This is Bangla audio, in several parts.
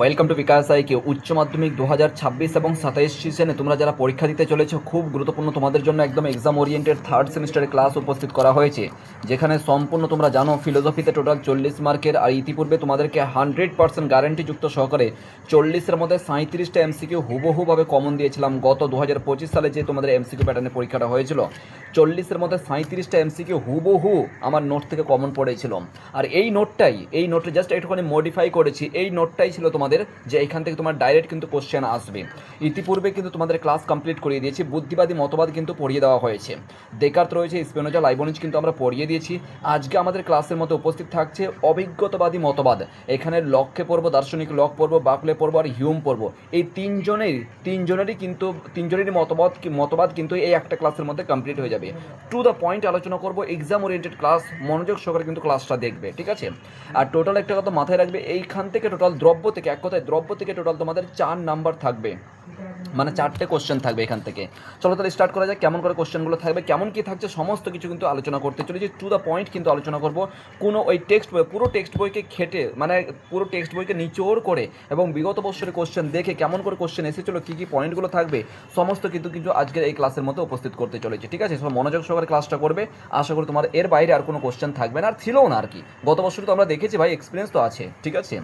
ওয়েলকাম টু বিকাশ আইকে উচ্চ মাধ্যমিক 2026 এবং 27 সেশনে তোমরা যারা পরীক্ষা দিতে চলেছো, খুব গুরুত্বপূর্ণ তোমাদের জন্য একদম এক্সাম ওরিয়েন্টেড থার্ড সেমিস্টারের ক্লাস উপস্থিত করা হয়েছে, যেখানে সম্পূর্ণ তোমরা জানো ফিলোসফিতে টোটাল 40 মার্কের, আর ইতিপূর্বে তোমাদেরকে 100% গ্যারান্টিযুক্ত সহকারে 40-এর মধ্যে 37টা এমসিকিউ হুবহুভাবে কমন দিয়েছিলাম। গত 2025 সালে যে তোমাদের এমসিকিউ প্যাটার্নের পরীক্ষাটা হয়েছিল, 40-এর মধ্যে 37টা এমসিকিউ হুবহু আমার নোট থেকে কমন পড়েছিল। আর এই নোটটা জাস্ট একটুখানি মডিফাই করেছি। এই নোটটাই ছিল তোমাদের, যে এখান থেকে তোমার ডাইরেক্ট কিন্তু কোশ্চেন আসবে। ইতিপূর্বে কিন্তু তোমাদের ক্লাস কমপ্লিট করিয়ে দিয়েছি, বুদ্ধিবাদী মতবাদ কিন্তু পড়িয়ে দেওয়া হয়েছে, ডেকার্ত রয়েছে, স্পিনোজা, লাইবনিজ কিন্তু আমরা পড়িয়ে দিয়েছি। আজকে আমাদের ক্লাসের মধ্যে উপস্থিত থাকছে অভিজ্ঞতাবাদী মতবাদ। এখানে লককে পড়বো, দার্শনিক লক পড়বো, বাকলে পড়বো আর হিউম পড়বো। এই তিনজনেরই মতবাদ কিন্তু এই একটা ক্লাসের মধ্যে কমপ্লিট হয়ে যাবে। টু দ্য পয়েন্ট আলোচনা করবো, এক্সাম ওরিয়েন্টেড ক্লাস, মনোযোগ সহকারে কিন্তু ক্লাসটা দেখবে, ঠিক আছে? আর টোটাল একটা কথা মাথায় রাখবে, এইখান থেকে টোটাল দ্রব্য থেকে টোটাল তোমাদের 4 নাম্বার থাকবে, মানে 4টে কোশ্চেন থাকবে এখান থেকে। চলো তাহলে স্টার্ট করা যাক, কেমন করে কোশ্চেনগুলো থাকবে, কেমন কি থাকছে, সমস্ত কিছু কিন্তু আলোচনা করতে চলেছি। টু দ্য পয়েন্ট কিন্তু আলোচনা করব। কোনো ওই পুরো টেক্সট বইকে খেটে, মানে পুরো টেক্সট বইকে নিচোড় করে এবং বিগত বছরের কোশ্চেন দেখে কেমন করে কোশ্চেন এসেছিলো, কী কী পয়েন্টগুলো থাকবে, সমস্ত কিন্তু আজকের এই ক্লাসের মধ্যে উপস্থিত করতে চলেছে, ঠিক আছে? সব মনোযোগ সহকারে ক্লাসটা করবে। আশা করি তোমার এর বাইরে আর কোনো কোশ্চেন থাকবে না, আর ছিলও না আর কি। গত বছর তো আমরা দেখেছি ভাই, এক্সপিরিয়েন্স তো আছে, ঠিক আছে,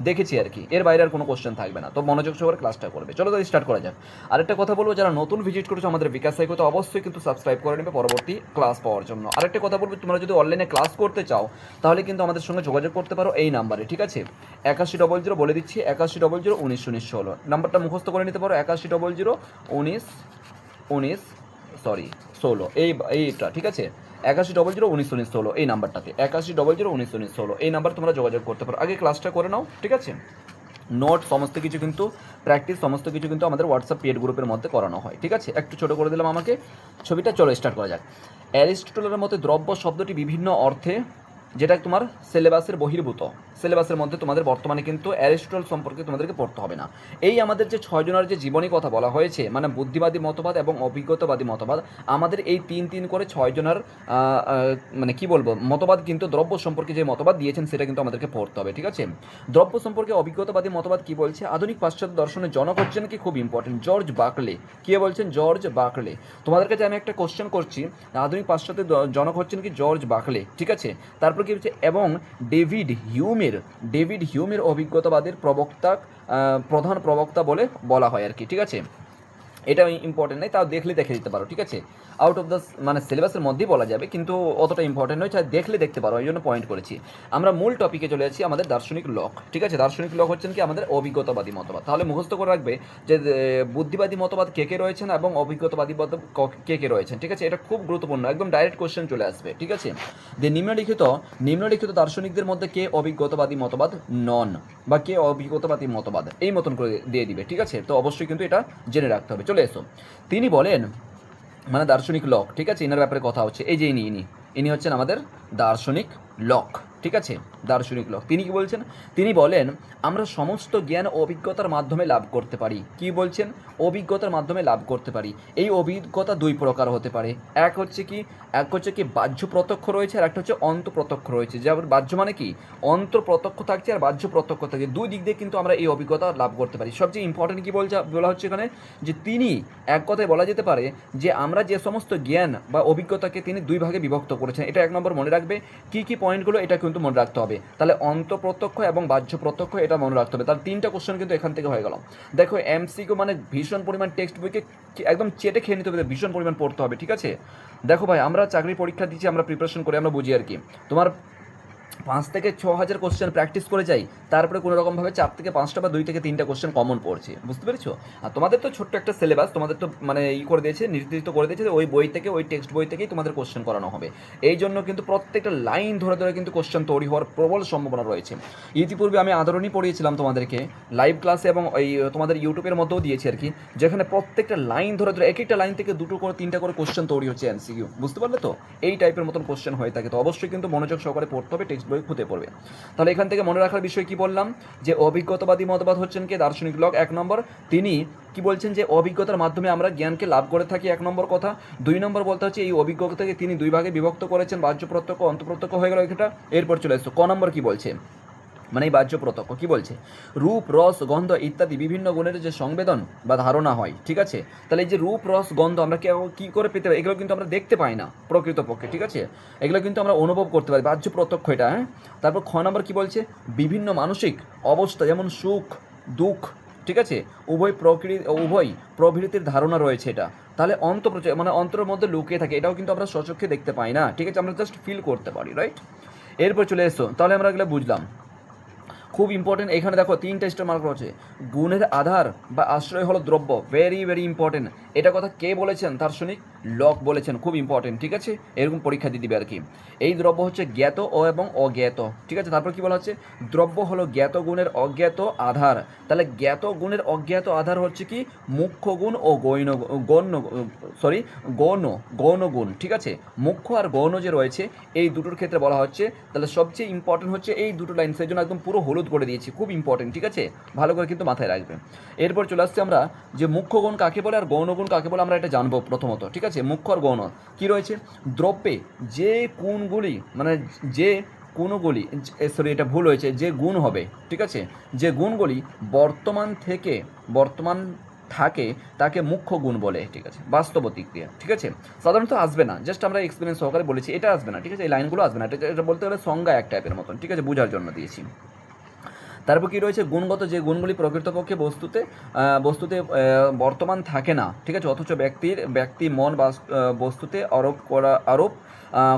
দেখেছি আর কি। এর বাইরে আর কোনো কোশ্চেন থাকবে না, তো মনোযোগ সহকারে ক্লাসটা করবে। চলো তাহলে স্টার্ট করা যাক। আরেকটা কথা বলবো, যারা নতুন ভিজিট করেছো আমাদের বিকাশ সাইকো, তো অবশ্যই কিন্তু সাবস্ক্রাইব করে নেবে পরবর্তী ক্লাস পাওয়ার জন্য। আরেকটা কথা বলবো, তোমরা যদি অনলাইনে ক্লাস করতে চাও তাহলে কিন্তু আমাদের সঙ্গে যোগাযোগ করতে পারো এই নাম্বারে, ঠিক আছে? 8100, বলে দিচ্ছি, 8100191916 নাম্বারটা মুখস্থ করে নিতে পারো। 81001916 এইটা, ঠিক আছে? 8100191916 এই নাম্বারটাতে, 8100191916 এই নাম্বার তোমরা যোগাযোগ করতে পারো। আগে ক্লাসটা করে নাও, ঠিক আছে? নোট সমস্ত কিছু কিন্তু, প্র্যাকটিস সমস্ত কিছু কিন্তু আমাদের হোয়াটসঅ্যাপ পেড গ্রুপের মধ্যে করানো হয়, ঠিক আছে? একটু ছোটো করে দিলাম আমাকে ছবিটা। চলো স্টার্ট করা যাক। অ্যারিস্টটলের মতে দ্রব্য শব্দটি বিভিন্ন অর্থে, যেটা তোমার সিলেবাসের বহির্ভূত, সিলেবাসের মধ্যে তোমাদের বর্তমানে কিন্তু অ্যারিস্টটল সম্পর্কে তোমাদেরকে পড়তে হবে না। এই আমাদের যে 6 জনের যে জীবনী কথা বলা হয়েছে, মানে বুদ্ধিবাদী মতবাদ এবং অভিজ্ঞতাবাদী মতবাদ, আমাদের এই তিন করে 6 জনের মানে কি বলবো মতবাদ কিন্তু দ্রব্য সম্পর্কে যে মতবাদ দিয়েছেন সেটা কিন্তু আমাদেরকে পড়তে হবে, ঠিক আছে? দ্রব্য সম্পর্কে অভিজ্ঞতাবাদী মতবাদ কি বলছে? আধুনিক পাশ্চাত্য দর্শনের জনক হচ্ছেন কি, খুব ইম্পর্টেন্ট, জর্জ বাকলে। কে বলছেন? জর্জ বাকলে। তোমাদের কাছে আমি একটা কোশ্চেন করছি, আধুনিক পাশ্চাত্যের জনক হচ্ছেন কি? জর্জ বাকলে, ঠিক আছে? তারপর কি হচ্ছে, এবং ডেভিড হিউমের অভিজ্ঞতাবাদের প্রধান প্রবক্তা বলে বলা হয় আর কি, ঠিক আছে? এটা ইম্পর্টেন্ট নেই, তাও দেখলে দেখে দিতে পারো, ঠিক আছে? আউট অফ দ্য মানে সিলেবাসের মধ্যেই বলা যাবে, কিন্তু অতটা ইম্পর্টেন্ট নয়, দেখলে দেখতে পারো, এই জন্য পয়েন্ট করেছি। আমরা মূল টপিকে চলে যাচ্ছি, আমাদের দার্শনিক লক, ঠিক আছে? দার্শনিক লক হচ্ছেন কি? আমাদের অভিজ্ঞতাবাদী মতবাদ। তাহলে মুখস্থ করে রাখবে যে বুদ্ধিবাদী মতবাদ কে রয়েছেন এবং অভিজ্ঞতাবাদী মতবাদ কে রয়েছেন, ঠিক আছে? এটা খুব গুরুত্বপূর্ণ, একদম ডাইরেক্ট কোশ্চেন চলে আসবে, ঠিক আছে? যে নিম্নলিখিত দার্শনিকদের মধ্যে কে অভিজ্ঞতাবাদী মতবাদ নন, বা কে অভিজ্ঞতাবাদী মতবাদ, এই মতন করে দিয়ে দিবে, ঠিক আছে? তো অবশ্যই কিন্তু এটা জেনে রাখতে হবে। চলে এসো। তিনি বলেন, মানে দার্শনিক লক, ঠিক আছে? এনার ব্যাপারে কথা হচ্ছে। এই যে ইনি হচ্ছেন আমাদের দার্শনিক লক, ঠিক আছে? দার্শনিক লক তিনি কি বলছেন? তিনি বলেন, আমরা সমস্ত জ্ঞান ও অভিজ্ঞতার মাধ্যমে লাভ করতে পারি। কি বলছেন? অভিজ্ঞতার মাধ্যমে লাভ করতে পারি। এই অভিজ্ঞতা 2 প্রকার হতে পারে। এক হচ্ছে কি বাহ্য প্রত্যক্ষ রয়েছে, আর একটা হচ্ছে অন্তঃপ্রত্যক্ষ রয়েছে। যেমন বাহ্য মানে কি, অন্তঃপ্রত্যক্ষ থাকছে আর বাহ্য প্রত্যক্ষ থাকছে, দুই দিক দিয়ে কিন্তু আমরা এই অভিজ্ঞতা লাভ করতে পারি। সবচেয়ে ইম্পর্টেন্ট কি বলা হচ্ছে এখানে, যে তিনি, এক কথায় বলা যেতে পারে যে আমরা যে সমস্ত জ্ঞান বা অভিজ্ঞতাকে তিনি 2 ভাগে বিভক্ত করেছেন। এটা 1 নম্বর মনে রাখবে। কি পয়েন্টগুলো এটা কিন্তু মনে রাখতে হবে। তাহলে অন্তঃপ্রত্যক্ষ এবং বাহ্য প্রত্যক্ষ এটা মনে রাখতে হবে। তার 3টা কোশ্চেন কিন্তু এখান থেকে হয়ে গেল। দেখো এমসিকিউ মানে ভীষণ পরিমাণ টেক্সট বইকে একদম চেটে খেয়ে নিতে হবে, ভীষণ পরিমাণ পড়তে হবে, ঠিক আছে? দেখো ভাই, আমরা চাকরি পরীক্ষা দিচ্ছি, আমরা প্রিপারেশন করে আমরা বুঝি আর কি। তোমার 5 থেকে 6 হাজার কোশ্চেন প্র্যাকটিস করে যাই, তারপরে কোনো রকমভাবে 4 থেকে 5টা বা 2 থেকে 3টা কোশ্চেন কমন পড়ছে, বুঝতে পেরেছো? আর তোমাদের তো ছোট্ট একটা সিলেবাস, তোমাদের তো মানে করে দিয়েছে, নির্ধারিত করে দিয়েছে, ওই বই থেকে, ওই টেক্সট বই থেকেই তোমাদের কোশ্চেন করানো হবে। এই জন্য কিন্তু প্রত্যেকটা লাইন ধরে কিন্তু কোশ্চেন তৈরি হওয়ার প্রবল সম্ভাবনা রয়েছে। ইতিপূর্বে আমি আদরণী পড়িয়েছিলাম তোমাদেরকে লাইভ ক্লাসে, এবং ওই তোমাদের ইউটিউবের মধ্যেও দিয়েছি আর কি, যেখানে প্রত্যেকটা লাইন ধরে এক একটা লাইন থেকে 2টো করে 3টা করে কোশ্চেন তৈরি হচ্ছে এমসিকিউ, বুঝতে পারলে তো? এই টাইপের মতন কোশ্চেন হয়ে থাকে, তো অবশ্যই কিন্তু মনোযোগ সহকারে পড়তে হবে, টেক্সট বই খুঁজে পড়বে। তাহলে এখান থেকে মনে রাখার বিষয় কি বললাম, যে অভিজ্ঞতাবাদী মতবাদ হচ্ছেন কে? দার্শনিক লক। 1 নম্বর, তিনি কি বলছেন, যে অভিজ্ঞতার মাধ্যমে আমরা জ্ঞানকে লাভ করে থাকি, 1 নম্বর কথা। 2 নম্বর বলতে হচ্ছে এই অভিজ্ঞতাকে তিনি 2 ভাগে বিভক্ত করেছেন, বাহ্য প্রত্যক্ষ, অন্তঃপ্রত্যক্ষ হয়ে গেল এটা। এরপর চলে এসো ক নম্বর, কি বলছে? মানে এই বাহ্য প্রত্যক্ষ কী বলছে, রূপ রস গন্ধ ইত্যাদি বিভিন্ন গুণের যে সংবেদন বা ধারণা হয়, ঠিক আছে। তাহলে এই যে রূপ রস গন্ধ আমরা কী করে পেতে পারি, এগুলো কিন্তু আমরা দেখতে পাই না প্রকৃতপক্ষে, ঠিক আছে। এগুলো কিন্তু আমরা অনুভব করতে পারি, বাহ্য প্রত্যক্ষ এটা, হ্যাঁ। তারপর খ নম্বর কী বলছে, বিভিন্ন মানসিক অবস্থা যেমন সুখ দুঃখ, ঠিক আছে, উভয় প্রভৃতির ধারণা রয়েছে এটা। তাহলে মানে অন্তরের মধ্যে লুকিয়ে থাকে, এটাও কিন্তু আমরা স্বচক্ষে দেখতে পাই না, ঠিক আছে, আমরা জাস্ট ফিল করতে পারি, রাইট। এরপর চলে এসো, তাহলে আমরা এগুলো বুঝলাম। খুব ইম্পর্টেন্ট, এখানে দেখো 3টা স্টার মার্ক রয়েছে। গুণের আধার বা আশ্রয় হলো দ্রব্য, ভেরি ভেরি ইম্পর্টেন্ট। এটা কথা কে বলেছেন, দার্শনিক লক বলেছেন, খুব ইম্পর্টেন্ট, ঠিক আছে, এরকম পরীক্ষা দিয়ে দিবে আর কি। এই দ্রব্য হচ্ছে জ্ঞাত ও এবং অজ্ঞাত, ঠিক আছে। তারপর কি বলা হচ্ছে, দ্রব্য হলো জ্ঞাত গুণের অজ্ঞাত আধার। তাহলে জ্ঞাত গুণের অজ্ঞাত আধার হচ্ছে কি, মুখ্য গুণ ও গৌণ গুণ, ঠিক আছে। মুখ্য আর গৌণ যে রয়েছে এই দুটোর ক্ষেত্রে বলা হচ্ছে। তাহলে সবচেয়ে ইম্পর্টেন্ট হচ্ছে এই দুটো লাইন, সেই জন্য একদম পুরো হলুদ করে দিয়েছি, খুব ইম্পর্টেন্ট, ঠিক আছে, ভালো করে কিন্তু মাথায় রাখবে। এরপর চলে আসছে আমরা যে মুখ্য গুণ কাকে বলে আর গৌণ গুণ কাকে বলে, আমরা এটা জানবো প্রথমত, ঠিক আছে। মুখ্য আর গৌণ কী রয়েছে, দ্রব্যে যে গুণগুলি, মানে যে গুণগুলি, এটা ভুল হয়েছে, যে গুণ হবে, ঠিক আছে, যে গুণগুলি বর্তমান থাকে তাকে মুখ্য গুণ বলে, ঠিক আছে, বাস্তবতিক দিয়ে, ঠিক আছে। সাধারণত আসবে না, জাস্ট আমরা এক্সপিরিয়েন্স সহকারে বলেছি, এটা আসবে না, ঠিক আছে, এই লাইনগুলো আসবে না, এটা বলতে গেলে সংজ্ঞা এক টাইপের মতন, ঠিক আছে, বোঝার জন্য দিয়েছি। তারপর কী রয়েছে, গুণগত যে গুণগুলি প্রকৃতপক্ষে বস্তুতে বর্তমান থাকে না, ঠিক আছে, অথচ ব্যক্তি মন বা বস্তুতে আরোপ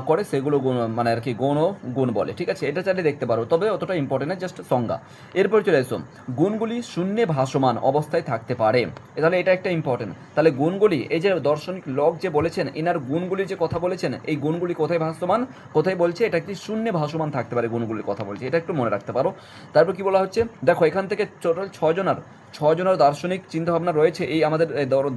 করে সেগুলো গুণ, মানে আর কি গৌণ গুণ বলে, ঠিক আছে। এটা চাইলে দেখতে পারো, তবে অতটা ইম্পর্টেন্ট না, জাস্ট সংজ্ঞা। এরপর চলে এসো, গুণগুলি শূন্যে ভাসমান অবস্থায় থাকতে পারে, তাহলে এটা একটা ইম্পর্টেন্ট। তাহলে গুণগুলি, এই যে দার্শনিক লক যে বলেছেন, এনার গুণগুলি যে কথা বলেছেন, এই গুণগুলি কোথায় ভাসমান, কোথায় বলছে, এটা কি শূন্যে ভাসমান থাকতে পারে, গুণগুলির কথা বলছে, এটা একটু মনে রাখতে পারো। তারপর কি বলা হচ্ছে, দেখো এখান থেকে টোটাল ছজনের দার্শনিক চিন্তাভাবনা রয়েছে এই আমাদের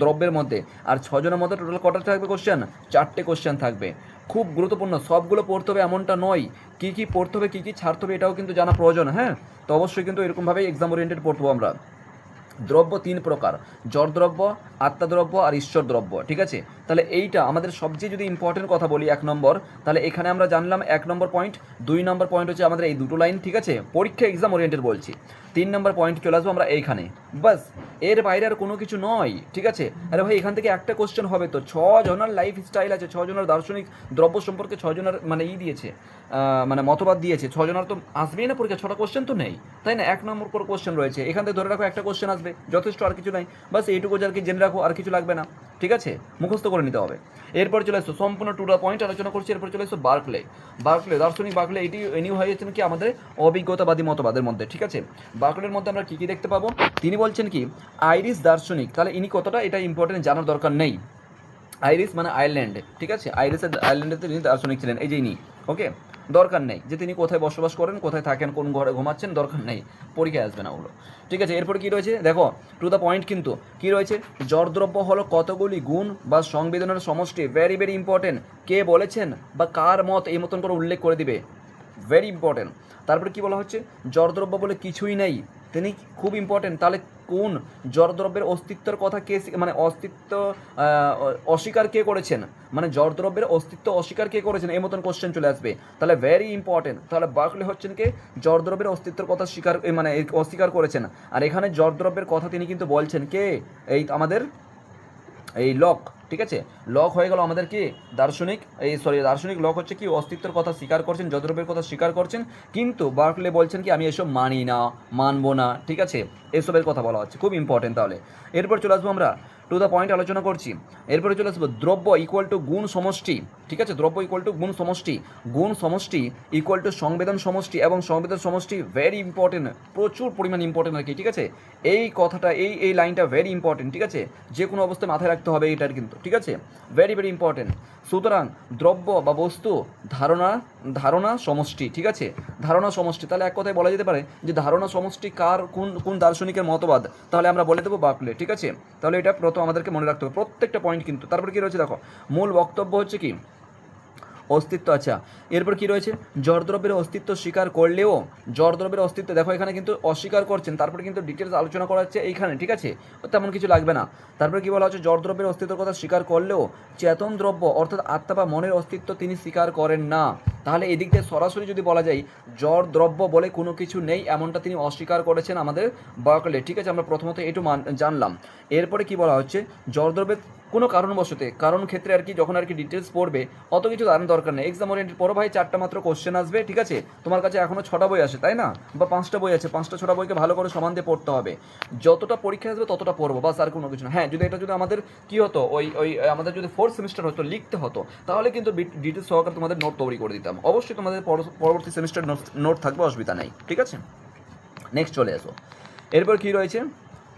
দ্রব্যের মধ্যে, আর ছজনের মধ্যে টোটাল কটা থাকবে কোশ্চেন, 4টে কোশ্চেন থাকবে। খুব গুরুত্বপূর্ণ, সবগুলো পড়তে হবে এমনটা নয়, কী কী পড়তে হবে কী কী ছাড়তে হবে এটাও কিন্তু জানা প্রয়োজন, হ্যাঁ। তো অবশ্যই কিন্তু এরকমভাবেই এক্সাম ওরিয়েন্টেড পড়বো আমরা। দ্রব্য 3 প্রকার, জড় দ্রব্য, আত্মাদ্রব্য আর ঈশ্বর দ্রব্য, ঠিক আছে। তাহলে এইটা আমাদের সবচেয়ে যদি ইম্পর্টেন্ট কথা বলি 1 নম্বর, তাহলে এখানে আমরা জানলাম 1 নম্বর পয়েন্ট। 2 নম্বর পয়েন্ট হচ্ছে আমাদের এই দুটো লাইন, ঠিক আছে, পরীক্ষা এক্সাম ওরিয়েন্টেড বলছি। 3 নম্বর পয়েন্ট চলে আসবো আমরা এইখানে, বাস, এর বাইরে আর কোনো কিছু নয়, ঠিক আছে। আরে ভাই এখান থেকে একটা কোশ্চেন হবে তো, 6 জনের লাইফ স্টাইল আছে, 6 জনের দার্শনিক দ্রব্য সম্পর্কে 6 জনের মানে দিয়েছে, মানে মতবাদ দিয়েছে, 6 জনের তো আসবেই না পরীক্ষা, 6টা কোশ্চেন তো নেই, তাই না। 1 নম্বর করে কোশ্চেন রয়েছে, এখান থেকে ধরে রাখো একটা কোশ্চেন আসবে, যথেষ্ট, আর কিছু নাই, বাস এইটুকু আর কি জেনে রাখো, আর কিছু লাগবে না, ঠিক আছে, মুখস্থ করে নিতে হবে। এরপর চলে এসো, সম্পূর্ণ 2টা পয়েন্ট আলোচনা করছি। এরপর চলে এসো বার্কলে, দার্শনিক বার্কলে, ইনি হয়েছেন কি আমাদের অভিজ্ঞতাবাদী মতবাদের মধ্যে, ঠিক আছে। বার্কলের মধ্যে আমরা কী কী দেখতে পাবো, তিনি বলছেন কি আইরিশ দার্শনিক, তাহলে ইনি কতটা এটা ইম্পর্টেন্ট জানার দরকার নেই। আইরিশ মানে আয়ারল্যান্ড, ঠিক আছে, আয়ারল্যান্ডে তিনি দার্শনিক ছিলেন, এই যে ইনি, ওকে, দরকার নেই যে তিনি কোথায় বসবাস করেন, কোথায় থাকেন, কোন ঘরে ঘুমাচ্ছেন, দরকার নেই, পরীক্ষায় আসবে না ওগুলো, ঠিক আছে। এরপর কী রয়েছে দেখো, টু দ্য পয়েন্ট কিন্তু কী রয়েছে, জড়দ্রব্য হলো কতগুলি গুণ বা সংবেদনের সমষ্টি, ভেরি ভেরি ইম্পর্টেন্ট, কে বলেছেন বা কার মত, এই মতন করে উল্লেখ করে দিবে, ভেরি ইম্পর্টেন্ট। তারপরে কি বলা হচ্ছে, জড়দ্রব্য বলে কিছুই নেই, তিনি খুব ইম্পর্টেন্ট। তাহলে কোন জড়দ্রব্যের অস্তিত্বের কথা কে, মানে অস্তিত্ব অস্বীকার কে করেছেন, মানে জড়দ্রব্যের অস্তিত্ব অস্বীকার কে করেছেন, এই মতন কোশ্চেন চলে আসবে, তাহলে ভেরি ইম্পর্টেন্ট। তাহলে বার্কলে হচ্ছেন কে, জড়দ্রব্যের অস্তিত্বের কথা মানে অস্বীকার করেছেন, আর এখানে জড়দ্রব্যের কথা তিনি কিন্তু বলছেন কে, এই আমাদের এই লক, ঠিক আছে, লক হয়ে গেল আমাদের কি দার্শনিক, দার্শনিক লক হচ্ছে কি অস্তিত্বের কথা স্বীকার করছেন, জড়দ্রব্যের কথা স্বীকার করছেন, কিন্তু বার্কলে বলছেন কি আমি এসব মানি না, মানবো না, ঠিক আছে, এসবের কথা বলা হচ্ছে, খুব ইম্পর্টেন্ট। তাহলে এরপর চলে আসবো আমরা, টু দ্য পয়েন্ট আলোচনা করছি। এরপরে চলে আসবো দ্রব্য ইকুয়াল টু গুণ সমষ্টি, ঠিক আছে, দ্রব্য ইকুয়াল টু গুণ সমষ্টি ইকুয়াল টু সংবেদন সমষ্টি, এবং সংবেদন সমষ্টি ভেরি ইম্পর্টেন্ট, প্রচুর পরিমাণ ইম্পর্টেন্ট আর কি, ঠিক আছে। এই কথাটা এই লাইনটা ভেরি ইম্পর্টেন্ট, ঠিক আছে, যে কোনো অবস্থায় মাথায় রাখতে হবে এটার কিন্তু, ঠিক আছে, ভেরি ভেরি ইম্পর্টেন্ট। সুতরাং দ্রব্য বা বস্তু ধারণা সমষ্টি, ঠিক আছে, ধারণা সমষ্টি, তাহলে এক কথায় বলা যেতে পারে যে ধারণা সমষ্টি কার, কোন দার্শনিকের মতবাদ, তাহলে আমরা বলে দেবো বার্কলে, ঠিক আছে। তাহলে এটা প্রথম আমাদেরকে মনে রাখতে হবে প্রত্যেকটা পয়েন্ট কিন্তু। তারপরে কি রয়েছে দেখো, মূল বক্তব্য হচ্ছে কি, অস্তিত্ব। আচ্ছা, এরপর কি রয়েছে, জড়দ্রব্যের অস্তিত্ব স্বীকার করলেও, জড়দ্রব্যের অস্তিত্ব দেখো এখানে কিন্তু অস্বীকার করছেন, তারপরে কিন্তু ডিটেলস আলোচনা করা হচ্ছে এইখানে, ঠিক আছে, তেমন কিছু লাগবে না। তারপরে কি বলা হচ্ছে, জড়দ্রব্যের অস্তিত্বের কথা স্বীকার করলেও চেতন দ্রব্য অর্থাৎ আত্মা বা মনের অস্তিত্ব তিনি স্বীকার করেন না। তাহলে এদিক দিয়ে সরাসরি যদি বলা যায় জড় দ্রব্য বলে কোনো কিছু নেই, এমনটা তিনি অস্বীকার করেছেন আমাদের বার্কলে, ঠিক আছে, আমরা প্রথমত একটু জানলাম। এরপরে কি বলা হচ্ছে, জড়দ্রব্যের কোনো কারণবশতে, কারণ ক্ষেত্রে আর কি যখন আর কি ডিটেলস পড়বে অত কিছু জানার দরকার নেই, এক্সাম ওরিয়েন্টেড পড়ো ভাই, 4টা মাত্র কোশ্চেন আসবে, ঠিক আছে, তোমার কাছে এখনও 6টা বই আছে তাই না, বা 5টা বই আছে, 5টা 6টা বইকে ভালো করে সমান দিয়ে পড়তে হবে, যতটা পরীক্ষা আসবে ততটা পড়বো, বাস আর কোনো কিছু না। হ্যাঁ, যদি এটা যদি আমাদের কি হতো, ওই ওই আমাদের যদি 4th সেমিস্টার হতো, লিখতে হতো, তাহলে কিন্তু ডিটেলস সহকারে তোমাদের নোট তৈরি করে দিতাম, অবশ্যই তোমাদের পরবর্তী সেমিস্টার নোট থাকবে, অসুবিধা নেই, ঠিক আছে। নেক্সট চলে আসো, এরপর কি রয়েছে,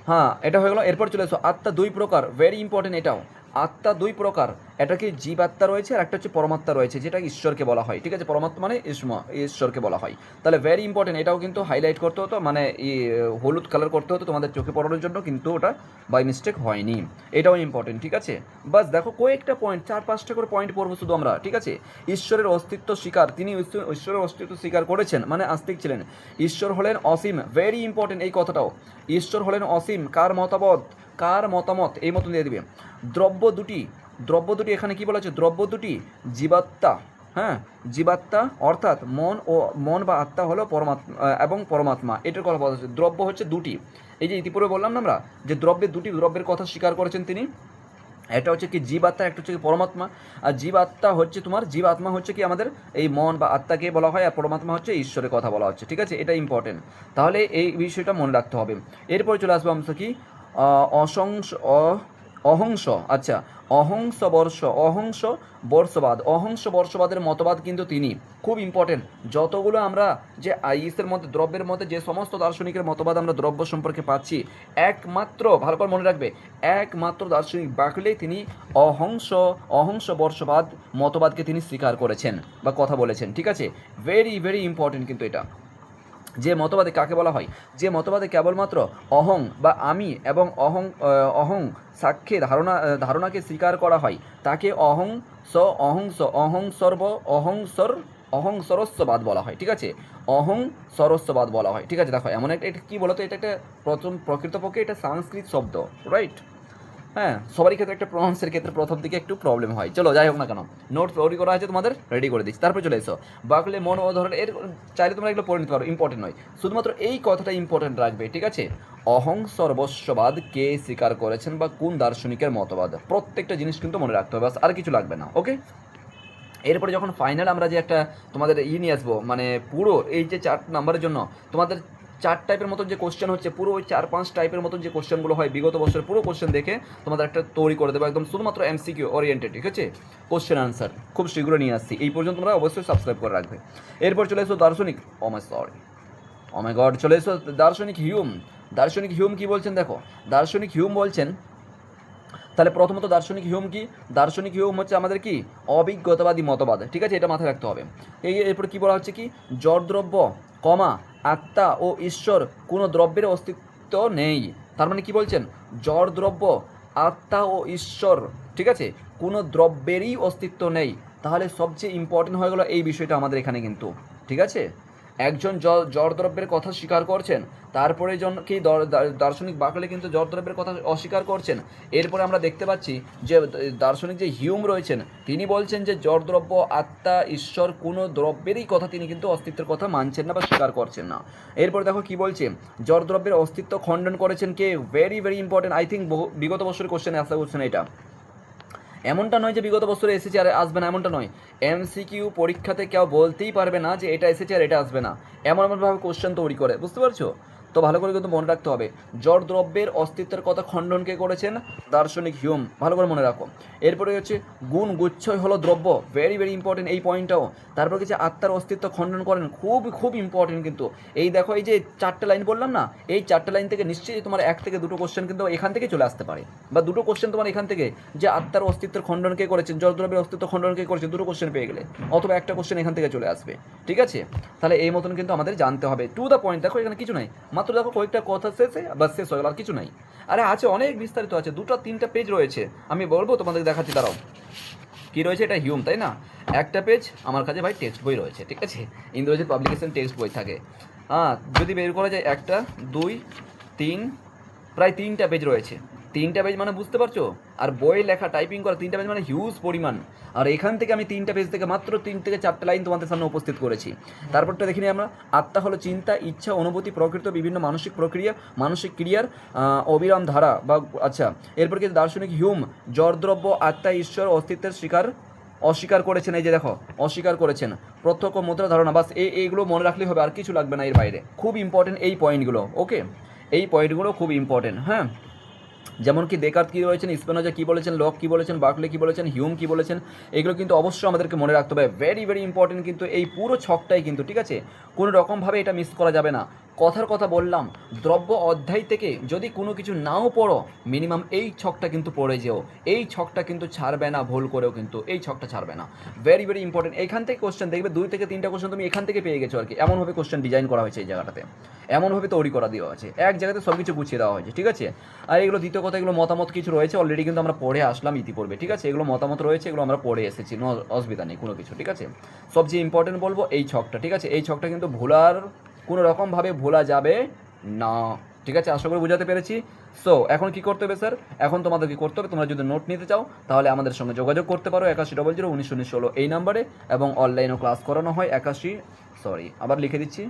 হ্যাঁ এটা হয়ে গেল। এরপর চলে আসো, আত্মা দুই প্রকার, ভেরি ইম্পর্টেন্ট এটাও, আত্মা দুই প্রকার, এটা কি জীবাত্মা রয়েছে আর একটা হচ্ছে পরমাত্মা রয়েছে, যেটা ঈশ্বরকে বলা হয়, ঠিক আছে, পরমাত্মা মানে ঈশ্বরকে বলা হয়। তাহলে ভেরি ইম্পর্টেন্ট, এটাও কিন্তু হাইলাইট করতে হতো, মানে হলুদ কালার করতে হতো তোমাদের চোখে পড়ানোর জন্য, কিন্তু ওটা বাই মিস্টেক হয়নি, এটাও ইম্পর্টেন্ট, ঠিক আছে। বাস দেখো কয়েকটা পয়েন্ট, 4-5টা করে পয়েন্ট পড়বো শুধু আমরা, ঠিক আছে। ঈশ্বরের অস্তিত্ব স্বীকার, তিনি ঈশ্বরের অস্তিত্ব স্বীকার করেছেন, মানে আস্তিক ছিলেন। ঈশ্বর হলেন অসীম, ভেরি ইম্পর্টেন্ট এই কথাটাও, ঈশ্বর হলেন অসীম, কার মতামত, কার মতামত এই মতন দিয়ে দিবে। দ্রব্য দুটি, দ্রব্য দুটি এখানে কি বলা হচ্ছে, দ্রব্য দুটি জীবাত্মা, হ্যাঁ জীবাত্মা অর্থাৎ মন বা আত্মা হলো পরমাত্মা এবং পরমাত্মা, এটার কথা বলা হচ্ছে। দ্রব্য হচ্ছে দুটি, এই যে ইতিপূর্বে বললাম না আমরা যে দ্রব্যের দুটি দ্রব্যের কথা স্বীকার করেছেন তিনি, একটা হচ্ছে কি জীবাত্মা, একটা হচ্ছে কি পরমাত্মা। আর জীবাত্মা হচ্ছে তোমার, জীবাত্মা হচ্ছে কি আমাদের এই মন বা আত্মাকে বলা হয়, আর পরমাত্মা হচ্ছে ঈশ্বরের কথা বলা হচ্ছে, ঠিক আছে, এটা ইম্পর্টেন্ট, তাহলে এই বিষয়টা মনে রাখতে হবে। এরপরে চলে আসবে অংশ কি, অসংস অহংস, আচ্ছা অহংস বর্ষবাদ, অহংস বর্ষবাদের মতবাদ কিন্তু তিনি, খুব ইম্পর্টেন্ট, যতগুলো আমরা যে আইএসের মধ্যে দ্রব্যের মধ্যে যে সমস্ত দার্শনিকের মতবাদ আমরা দ্রব্য সম্পর্কে পাচ্ছি, একমাত্র ভালো করে মনে রাখবে, একমাত্র দার্শনিক বার্কলে তিনি অহংস বর্ষবাদ মতবাদকে তিনি স্বীকার করেছেন বা কথা বলেছেন, ঠিক আছে, ভেরি ভেরি ইম্পর্টেন্ট কিন্তু এটা। যে মতবাদে কাকে বলা হয়, যে মতবাদে কেবলমাত্র অহং বা আমি এবং অহং সাক্ষ্যে ধারণাকে স্বীকার করা হয়, তাকে অহংসরস্ববাদ বলা হয়, ঠিক আছে, অহংসরস্ববাদ বলা হয়, ঠিক আছে। দেখো এমন একটা, এটা কী বলতো, এটা একটা প্রকৃতপক্ষে এটা সংস্কৃত শব্দ, রাইট, হ্যাঁ সবারই ক্ষেত্রে একটা প্রনাউন্সের ক্ষেত্রে প্রথম দিকে একটু প্রবলেম হয়, চলো যাই হোক না কেন, নোট তৈরি করা আছে তোমাদের, রেডি করে দিচ্ছি, তারপরে চলে এসো বাকলে মন ও ধরনের, এর চাইলে তোমরা এগুলো পড়ে নিতে পারো, ইম্পর্টেন্ট নয়, শুধুমাত্র এই কথাটা ইম্পর্টেন্ট রাখবে, ঠিক আছে। অহং সর্বস্ববাদ কে স্বীকার করেছেন বা কোন দার্শনিকের মতবাদ, প্রত্যেকটা জিনিস কিন্তু মনে রাখতে হবে, বাস আর কিছু লাগবে না, ওকে। এরপরে যখন ফাইনাল আমরা যে একটা তোমাদের নিয়ে আসবো, মানে পুরো এই যে 4 নাম্বারের জন্য তোমাদের 4 টাইপের মতন যে কোশ্চেন হচ্ছে, পুরো ওই 4-5 টাইপের মতন যে কোশ্চেনগুলো হয় বিগত বছরের পুরো কোশ্চেন দেখে তোমাদের একটা তৈরি করে দেবো, একদম শুধুমাত্র এমসিকিউ ওরিয়েন্টেড, ঠিক আছে, কোশ্চেন আনসার খুব শীঘ্রই নিয়ে আসছি, এই পর্যন্ত তোমরা অবশ্যই সাবস্ক্রাইব করে রাখবে। এরপর চলে এসো দার্শনিক, ও মাই গড, চলে এসো দার্শনিক হিউম। দার্শনিক হিউম কি বলছেন দেখো, দার্শনিক হিউম বলছেন, তাহলে প্রথমত দার্শনিক হিউম কি, দার্শনিক হিউম হচ্ছে আমাদের কি অভিজ্ঞতাবাদী মতবাদ, ঠিক আছে, এটা মাথায় রাখতে হবে। এরপর কি বলা হচ্ছে কি, জড়দ্রব্য আত্মা ও ঈশ্বর কোনো দ্রব্যের অস্তিত্ব নেই, তার মানে কি বলছেন, জড়দ্রব্য আত্মা ও ঈশ্বর, ঠিক আছে, কোনো দ্রব্যেরই অস্তিত্ব নেই, তাহলে সবচেয়ে ইম্পর্টেন্ট হয়ে গেল এই বিষয়টা আমাদের এখানে কিন্তু, ঠিক আছে। একজন জড়দ্রব্যের কথা স্বীকার করছেন, তারপরে কি দার্শনিক বাকলে কিন্তু জড়দ্রব্যের কথা অস্বীকার করছেন। এরপরে আমরা দেখতে পাচ্ছি যে দার্শনিক যে হিউম রয়েছেন তিনি বলছেন যে জড়দ্রব্য আত্মা ঈশ্বর কোনো দ্রব্যেরই কথা তিনি কিন্তু অস্তিত্বের কথা মানছেন না বা স্বীকার করছেন না। এরপর দেখো কি বলছে, জড়দ্রব্যের অস্তিত্ব খণ্ডন করেছেন কে, very very important, I think বিগত বছরের কোশ্চেনে আসা কোশ্চেন এটা, এমনটা নয় যে বিগত বছরে এসেছে আর আসবে না, এমনটা নয়, এমসিকিউ পরীক্ষাতে কেউ বলতেই পারবে না যে এটা এসেছে আর এটা আসবে না, এমনভাবে কোশ্চেন তৈরি করে, বুঝতে পারছো, তো ভালো করে কিন্তু মনে রাখতে হবে, জড় দ্রব্যের অস্তিত্বের কথা খণ্ডন কে করেছেন, দার্শনিক হিউম, ভালো করে মনে রাখো। এরপরে হচ্ছে গুণ গুচ্ছই হলো দ্রব্য, ভেরি ভেরি ইম্পর্টেন্ট এই পয়েন্টটাও। তারপর কিছু আত্মার অস্তিত্ব খণ্ডন করেন, খুব খুব ইম্পর্টেন্ট কিন্তু, এই দেখো এই যে 4টে লাইন বললাম না, এই 4টে লাইন থেকে নিশ্চয়ই তোমার 1 থেকে 2টো কোশ্চেন কিন্তু এখান থেকে চলে আসতে পারে, বা 2টো কোশ্চেন তোমার এখান থেকে, যে আত্মার অস্তিত্বের খণ্ডন কে করেছেন, জড়দ্রব্যের অস্তিত্ব খণ্ডন কে করেছেন, 2টো কোশ্চেন পেয়ে গেলে, অথবা একটা কোশ্চেন এখান থেকে চলে আসবে, ঠিক আছে। তাহলে এই মতন কিন্তু আমাদের জানতে হবে, টু দ্য পয়েন্ট, দেখো এখানে কিছু নাই, মাত্র দেখো কয়েকটা কথা শেষে বা শেষ হয়ে গেল, আর কিছু নাই, আরে আছে অনেক বিস্তারিত আছে, 2টা 3টা পেজ রয়েছে, আমি বলবো তোমাদের দেখাচ্ছি, দাঁড়াও কী রয়েছে, এটা হিউম, তাই না? একটা পেজ আমার কাছে ভাই টেক্সট বই রয়েছে, ঠিক আছে, ইন্দ্রজিৎ পাবলিকেশন টেক্সট বই থাকে। যদি বের করা যায় 1 2 3, প্রায় 3টা পেজ রয়েছে। 3টা পেজ মানে বুঝতে পারছো? আর বই লেখা টাইপিং করা 3টা পেজ মানে হিউজ পরিমাণ। আর এখান থেকে আমি 3টা পেজ থেকে মাত্র 3 থেকে 4টা লাইন তোমাদের সামনে উপস্থিত করেছি। তারপরটা দেখি আমরা, আত্মা হলো চিন্তা, ইচ্ছা, অনুভূতি, প্রকৃত বিভিন্ন মানসিক প্রক্রিয়া, মানসিক ক্রিয়ার অবিরাম ধারা বা আচ্ছা। এরপর কিন্তু দার্শনিক হিউম জড়দ্রব্য, আত্মা, ঈশ্বর অস্তিত্বের অস্বীকার করেছেন। এই যে দেখো, অস্বীকার করেছেন। প্রত্যক্ষ মুদ্রা ধারণা, বাস এইগুলো মনে রাখলেই হবে, আর কিছু লাগবে না এর বাইরে। খুব ইম্পর্টেন্ট এই পয়েন্টগুলো, ওকে, এই পয়েন্টগুলো খুব ইম্পর্টেন্ট। হ্যাঁ, যেমন কি দেকার্ত কী বলেছেন, স্পিনোজা কী বলেছেন, লক কী বলেছেন, বার্কলে কী বলেছেন, হিউম কী বলেছেন, এগুলো কিন্তু অবশ্যই আমাদেরকে মনে রাখতে হবে। ভেরি ভেরি ইম্পর্টেন্ট কিন্তু এই পুরো ছকটাই কিন্তু, ঠিক আছে, কোনো রকমভাবে এটা মিস করা যাবে না। কথার কথা বললাম, দ্রব্য অধ্যায় থেকে যদি কোনো কিছু নাও পড়ো, মিনিমাম এই ছকটা কিন্তু পড়ে যেও। এই ছকটা কিন্তু ছাড়বে না ভুল করেও, কিন্তু এই ছকটা ছাড়বে না। Very very important. এখান থেকে কোশ্চেন দেখবে 2 থেকে 3টা কোশ্চেন তুমি এখান থেকে পেয়ে গেছো আর কি। এমনভাবে কোশ্চেন ডিজাইন করা হয়েছে এই জায়গাটাতে, এমনভাবে তৈরি করা দেওয়া আছে, এক জায়গাতে সব কিছু গুছিয়ে দেওয়া হয়েছে, ঠিক আছে। আর এগুলো দ্বিতীয় কথা, এগুলো মতামত কিছু রয়েছে অলরেডি, কিন্তু আমরা পড়ে আসলাম ইতিপূর্বে, ঠিক আছে। এগুলো মতামত রয়েছে, এগুলো আমরা পড়ে এসেছি, অসুবিধা নেই কোনো কিছু, ঠিক আছে। সবচেয়ে ইম্পর্টেন্ট বলবো এই ছকটা, ঠিক আছে। এই ছকটা কিন্তু কোনো রকমভাবে ভোলা যাবে না, ঠিক আছে। আশা করি বোঝাতে পেরেছি। সো এখন কি করতে হবে স্যার? এখন তোমাদের কি করতে হবে, তোমরা যদি নোট নিতে চাও তাহলে আমাদের সঙ্গে যোগাযোগ করতে পারো 8100191916 এই নাম্বারে, এবং অনলাইনেও ক্লাস করানো হয়। আবার লিখে দিচ্ছি,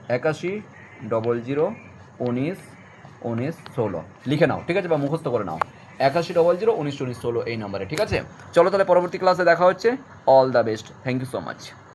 8100191916 লিখে নাও, ঠিক আছে, বা মুখস্থ করে নাও, 8100191916 এই নাম্বারে, ঠিক আছে। চলো তাহলে পরবর্তী ক্লাসে দেখা হচ্ছে। All the best, thank you so much.